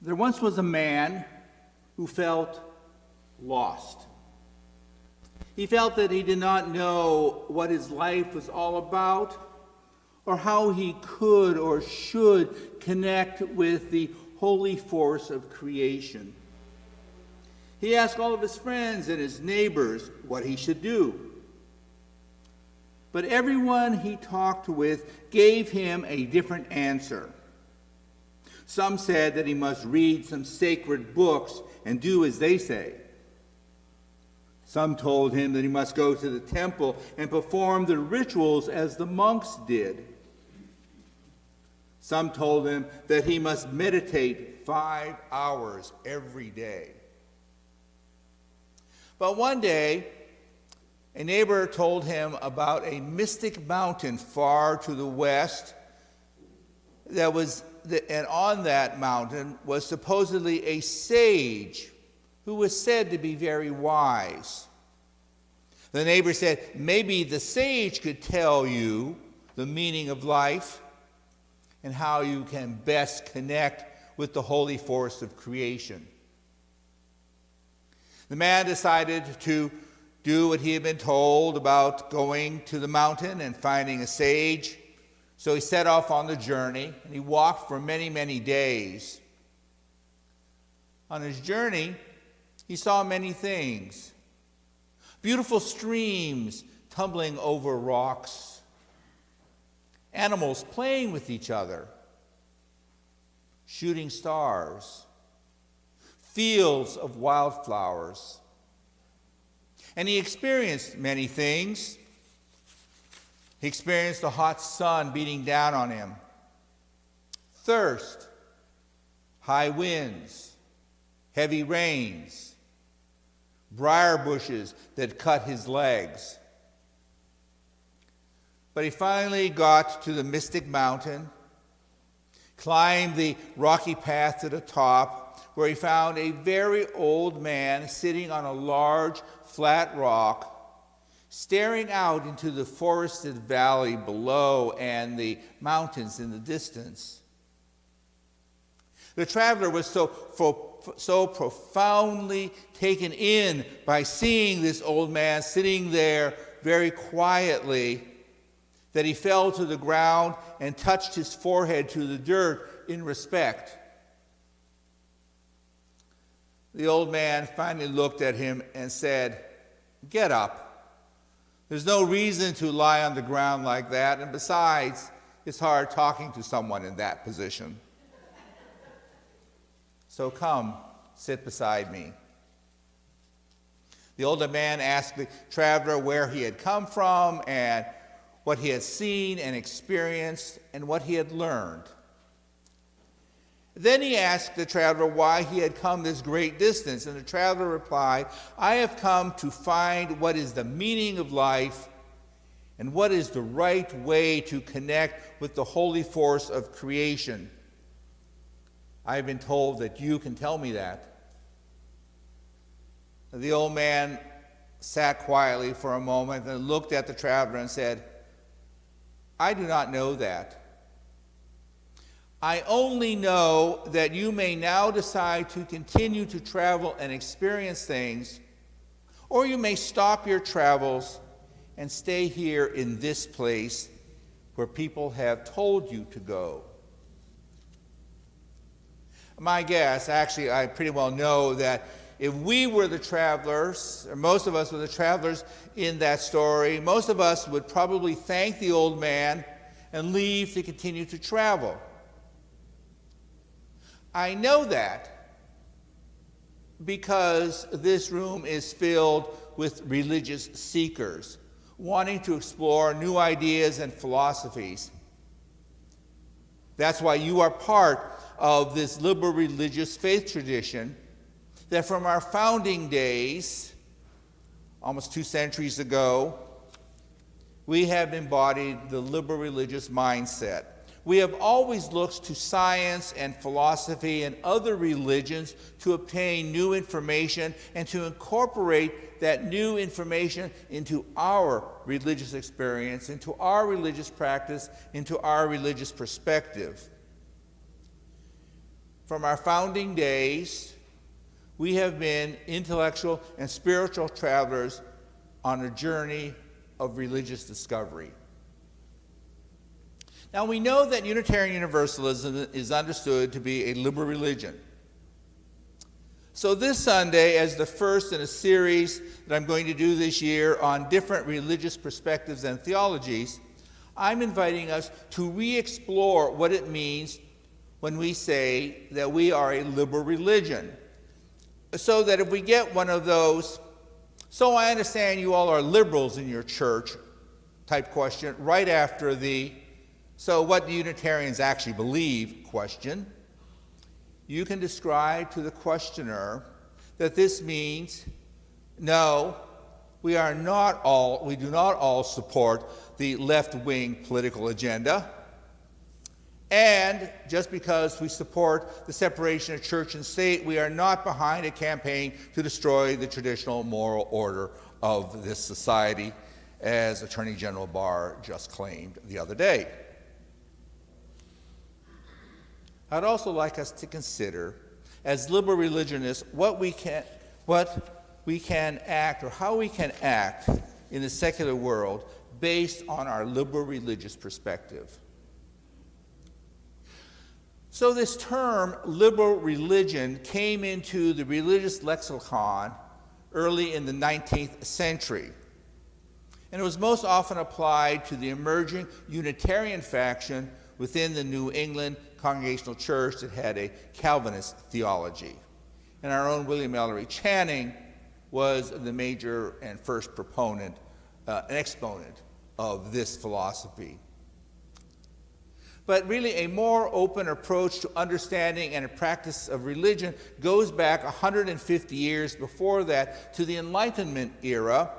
There once was a man who felt lost. He felt that he did not know what his life was all about, or how he could or should connect with the holy force of creation. He asked all of his friends and his neighbors what he should do. But everyone he talked with gave him a different answer. Some said that he must read some sacred books and do as they say. Some told him that he must go to the temple and perform the rituals as the monks did. Some told him that he must meditate 5 hours every day. But one day, a neighbor told him about a mystic mountain far to the west and on that mountain was supposedly a sage who was said to be very wise. The neighbor said, maybe the sage could tell you the meaning of life and how you can best connect with the holy force of creation. The man decided to do what he had been told about going to the mountain and finding a sage. So he set off on the journey, and he walked for many, many days. On his journey, he saw many things. Beautiful streams tumbling over rocks. Animals playing with each other. Shooting stars. Fields of wildflowers. And he experienced many things. He experienced the hot sun beating down on him. Thirst. High winds. Heavy rains. Briar bushes that cut his legs. But he finally got to the mystic mountain, climbed the rocky path to the top, where he found a very old man sitting on a large, flat rock, staring out into the forested valley below and the mountains in the distance. The traveler was so profoundly taken in by seeing this old man sitting there very quietly that he fell to the ground and touched his forehead to the dirt in respect. The old man finally looked at him and said, "Get up. There's no reason to lie on the ground like that, and besides, it's hard talking to someone in that position. So come, sit beside me." The older man asked the traveler where he had come from and what he had seen and experienced and what he had learned. Then he asked the traveler why he had come this great distance, and the traveler replied, "I have come to find what is the meaning of life and what is the right way to connect with the holy force of creation. I have been told that you can tell me that." The old man sat quietly for a moment and looked at the traveler and said, "I do not know that. I only know that you may now decide to continue to travel and experience things, or you may stop your travels and stay here in this place where people have told you to go." My guess, actually, I pretty well know that if we were the travelers, or most of us were the travelers in that story, most of us would probably thank the old man and leave to continue to travel. I know that because this room is filled with religious seekers wanting to explore new ideas and philosophies. That's why you are part of this liberal religious faith tradition that from our founding days, almost 2 centuries ago, we have embodied the liberal religious mindset. We have always looked to science and philosophy and other religions to obtain new information and to incorporate that new information into our religious experience, into our religious practice, into our religious perspective. From our founding days, we have been intellectual and spiritual travelers on a journey of religious discovery. Now, we know that Unitarian Universalism is understood to be a liberal religion. So this Sunday, as the first in a series that I'm going to do this year on different religious perspectives and theologies, I'm inviting us to re-explore what it means when we say that we are a liberal religion. So that if we get one of those, "So I understand you all are liberals in your church," type question right after the "So what do Unitarians actually believe?" question, you can describe to the questioner that this means, no, we do not all support the left-wing political agenda, and just because we support the separation of church and state, we are not behind a campaign to destroy the traditional moral order of this society, as Attorney General Barr just claimed the other day. I'd also like us to consider, as liberal religionists, what we can act, or how we can act in the secular world based on our liberal religious perspective. So this term, liberal religion, came into the religious lexicon early in the 19th century. And it was most often applied to the emerging Unitarian faction within the New England Congregational Church that had a Calvinist theology. And our own William Ellery Channing was the major and first proponent, an exponent of this philosophy. But really, a more open approach to understanding and a practice of religion goes back 150 years before that to the Enlightenment era,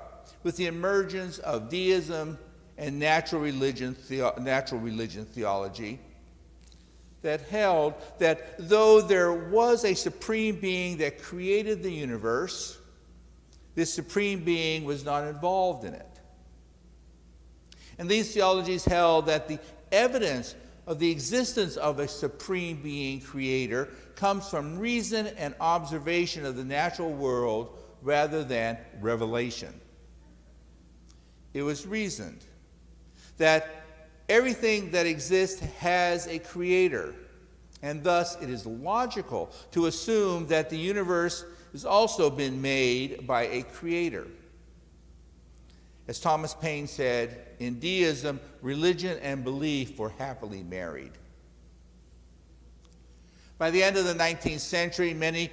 with the emergence of deism and natural religion theology, that held that though there was a supreme being that created the universe, this supreme being was not involved in it. And these theologies held that the evidence of the existence of a supreme being creator comes from reason and observation of the natural world rather than revelation. It was reasoned that everything that exists has a creator, and thus it is logical to assume that the universe has also been made by a creator. As Thomas Paine said, in deism, religion and belief were happily married. By the end of the 19th century, many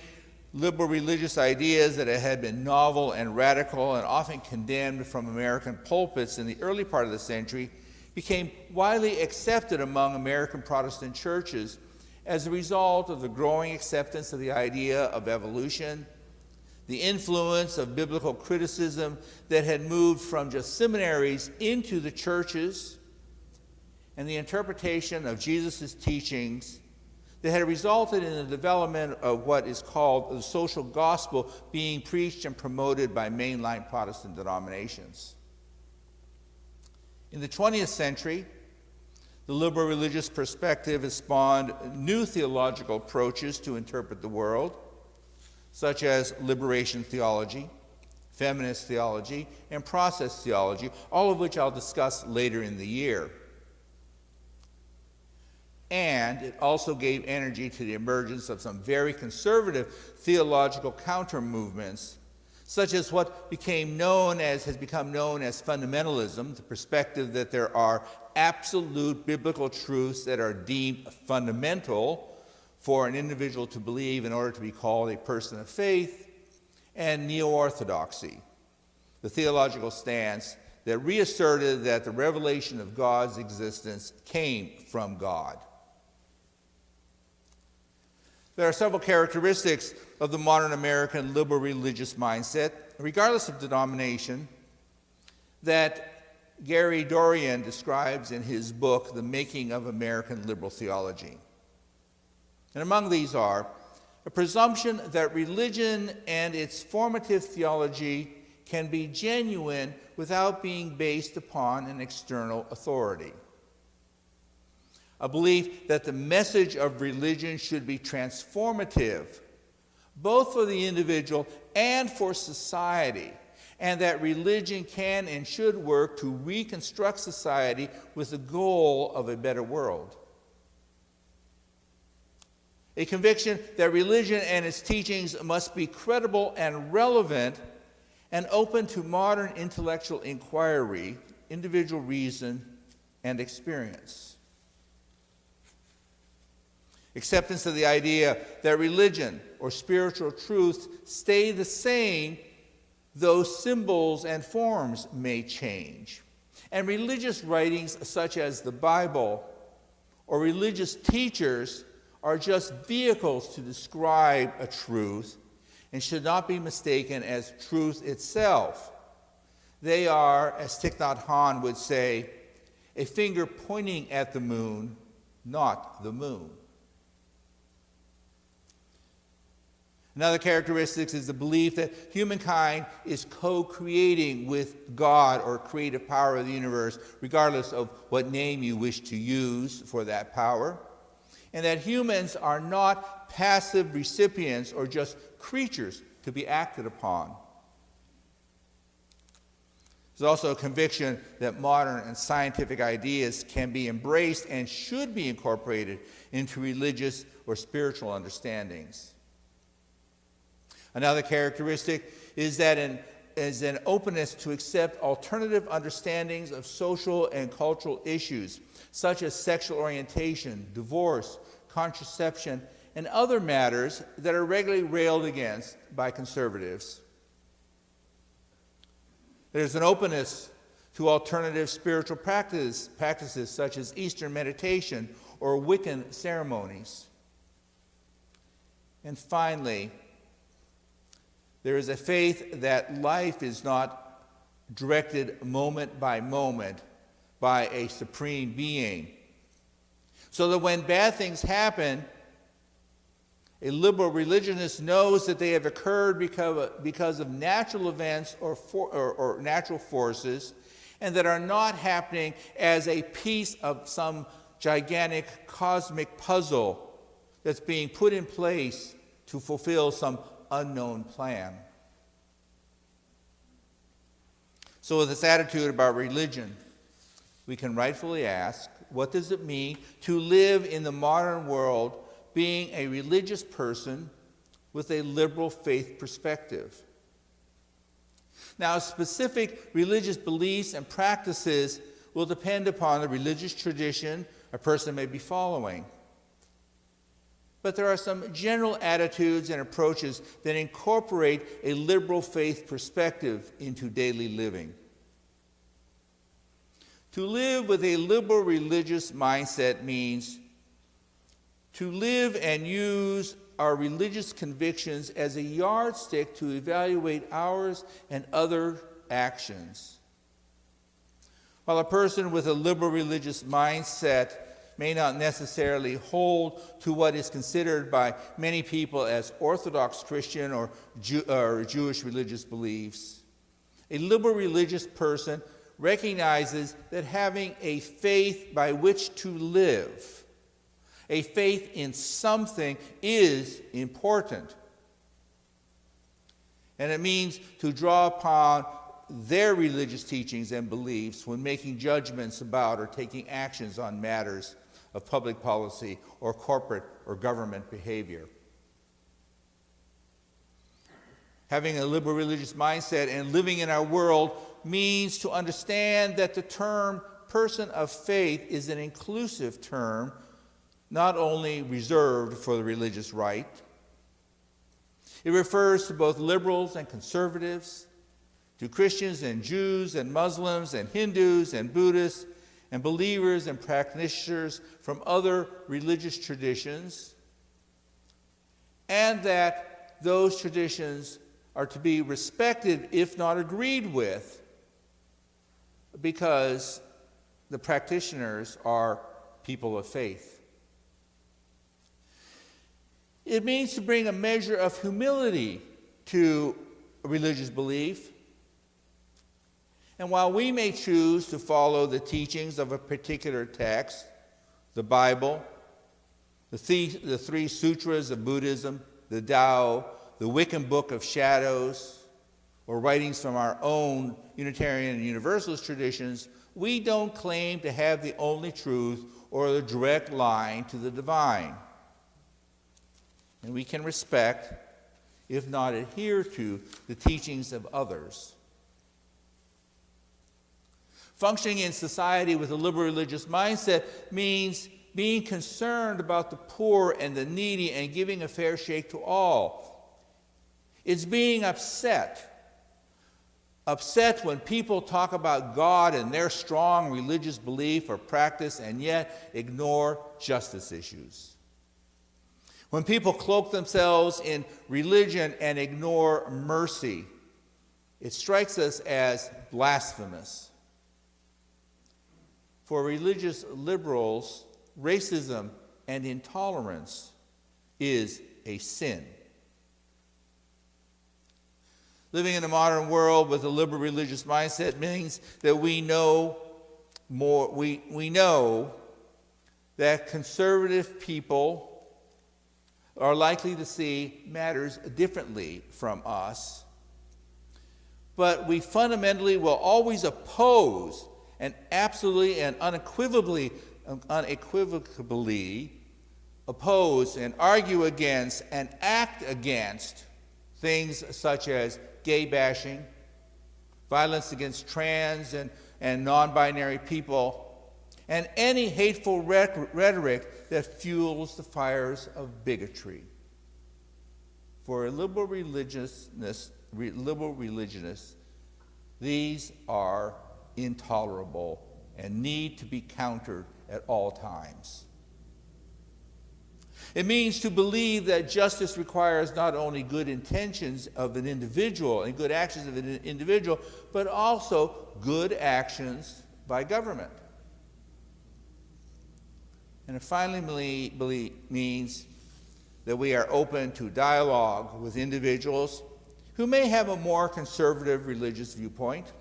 liberal religious ideas that had been novel and radical and often condemned from American pulpits in the early part of the century became widely accepted among American Protestant churches as a result of the growing acceptance of the idea of evolution, the influence of biblical criticism that had moved from just seminaries into the churches, and the interpretation of Jesus' teachings that had resulted in the development of what is called the social gospel being preached and promoted by mainline Protestant denominations. In the 20th century, the liberal religious perspective has spawned new theological approaches to interpret the world, such as liberation theology, feminist theology, and process theology, all of which I'll discuss later in the year. And it also gave energy to the emergence of some very conservative theological counter-movements, such as what has become known as fundamentalism, the perspective that there are absolute biblical truths that are deemed fundamental for an individual to believe in order to be called a person of faith, and neo-orthodoxy, the theological stance that reasserted that the revelation of God's existence came from God. There are several characteristics of the modern American liberal religious mindset, regardless of denomination, that Gary Dorian describes in his book, The Making of American Liberal Theology. And among these are a presumption that religion and its formative theology can be genuine without being based upon an external authority. a belief that the message of religion should be transformative, both for the individual and for society, and that religion can and should work to reconstruct society with the goal of a better world. A conviction that religion and its teachings must be credible and relevant and open to modern intellectual inquiry, individual reason, and experience. Acceptance of the idea that religion or spiritual truths stay the same, though symbols and forms may change. And religious writings such as the Bible or religious teachers are just vehicles to describe a truth and should not be mistaken as truth itself. They are, as Thich Nhat Hanh would say, a finger pointing at the moon, not the moon. Another characteristic is the belief that humankind is co-creating with God or creative power of the universe, regardless of what name you wish to use for that power, and that humans are not passive recipients or just creatures to be acted upon. There's also a conviction that modern and scientific ideas can be embraced and should be incorporated into religious or spiritual understandings. Another characteristic is that an openness to accept alternative understandings of social and cultural issues, such as sexual orientation, divorce, contraception, and other matters that are regularly railed against by conservatives. There's an openness to alternative spiritual practices such as Eastern meditation or Wiccan ceremonies. And finally, there is a faith that life is not directed moment by moment by a supreme being. So that when bad things happen, a liberal religionist knows that they have occurred because of natural events or natural forces, and that are not happening as a piece of some gigantic cosmic puzzle that's being put in place to fulfill some unknown plan. So with this attitude about religion, we can rightfully ask, what does it mean to live in the modern world being a religious person with a liberal faith perspective? Now, specific religious beliefs and practices will depend upon the religious tradition a person may be following. But there are some general attitudes and approaches that incorporate a liberal faith perspective into daily living. To live with a liberal religious mindset means to live and use our religious convictions as a yardstick to evaluate ours and other actions. While a person with a liberal religious mindset may not necessarily hold to what is considered by many people as Orthodox Christian or Jewish religious beliefs, a liberal religious person recognizes that having a faith by which to live, a faith in something, is important. And it means to draw upon their religious teachings and beliefs when making judgments about or taking actions on matters of public policy or corporate or government behavior. Having a liberal religious mindset and living in our world means to understand that the term person of faith is an inclusive term, not only reserved for the religious right. It refers to both liberals and conservatives, to Christians and Jews and Muslims and Hindus and Buddhists and believers and practitioners from other religious traditions, and that those traditions are to be respected, if not agreed with, because the practitioners are people of faith. It means to bring a measure of humility to religious belief. And while we may choose to follow the teachings of a particular text, the Bible, the three sutras of Buddhism, the Tao, the Wiccan Book of Shadows, or writings from our own Unitarian and Universalist traditions, we don't claim to have the only truth or the direct line to the divine. And we can respect, if not adhere to, the teachings of others. Functioning in society with a liberal religious mindset means being concerned about the poor and the needy and giving a fair shake to all. It's being upset when people talk about God and their strong religious belief or practice and yet ignore justice issues. When people cloak themselves in religion and ignore mercy, it strikes us as blasphemous. For religious liberals, racism and intolerance is a sin. Living in a modern world with a liberal religious mindset means that we know more. We know that conservative people are likely to see matters differently from us, but we fundamentally will always oppose and absolutely and unequivocally oppose and argue against and act against things such as gay bashing, violence against trans and non-binary people, and any hateful rhetoric that fuels the fires of bigotry. For a liberal religionist, these are intolerable and need to be countered at all times. It means to believe that justice requires not only good intentions of an individual and good actions of an individual, but also good actions by government. And it finally means that we are open to dialogue with individuals who may have a more conservative religious viewpoint.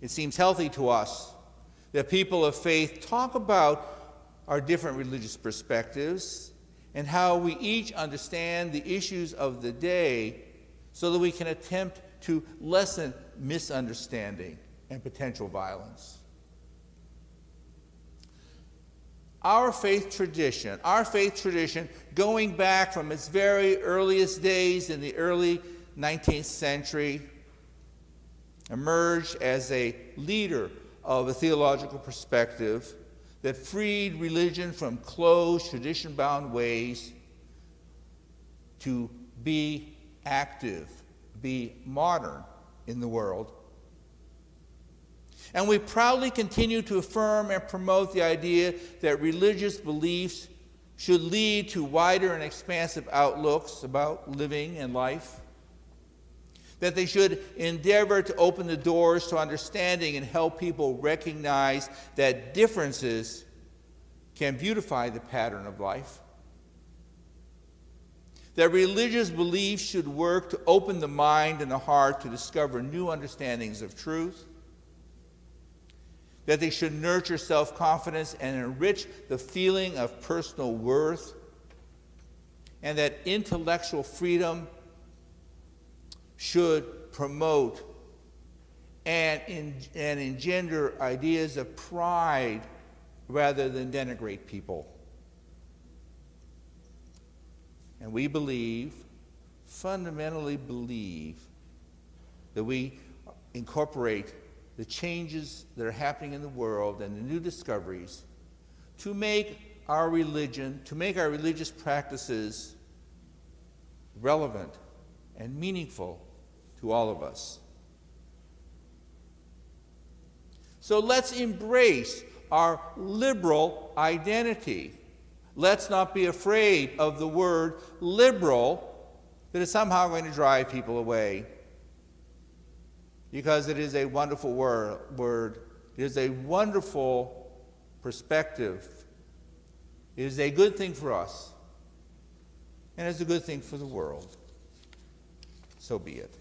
It seems healthy to us that people of faith talk about our different religious perspectives and how we each understand the issues of the day so that we can attempt to lessen misunderstanding and potential violence. Our faith tradition, going back from its very earliest days in the early 19th century, emerged as a leader of a theological perspective that freed religion from closed, tradition-bound ways to be active, be modern in the world. And we proudly continue to affirm and promote the idea that religious beliefs should lead to wider and expansive outlooks about living and life, that they should endeavor to open the doors to understanding and help people recognize that differences can beautify the pattern of life, that religious beliefs should work to open the mind and the heart to discover new understandings of truth, that they should nurture self-confidence and enrich the feeling of personal worth, and that intellectual freedom should promote and engender ideas of pride rather than denigrate people. And we fundamentally believe, that we incorporate the changes that are happening in the world and the new discoveries to make our religion, to make our religious practices relevant and meaningful to all of us. So let's embrace our liberal identity. Let's not be afraid of the word liberal that is somehow going to drive people away, because it is a wonderful word. It is a wonderful perspective. It is a good thing for us, and it's a good thing for the world. So be it.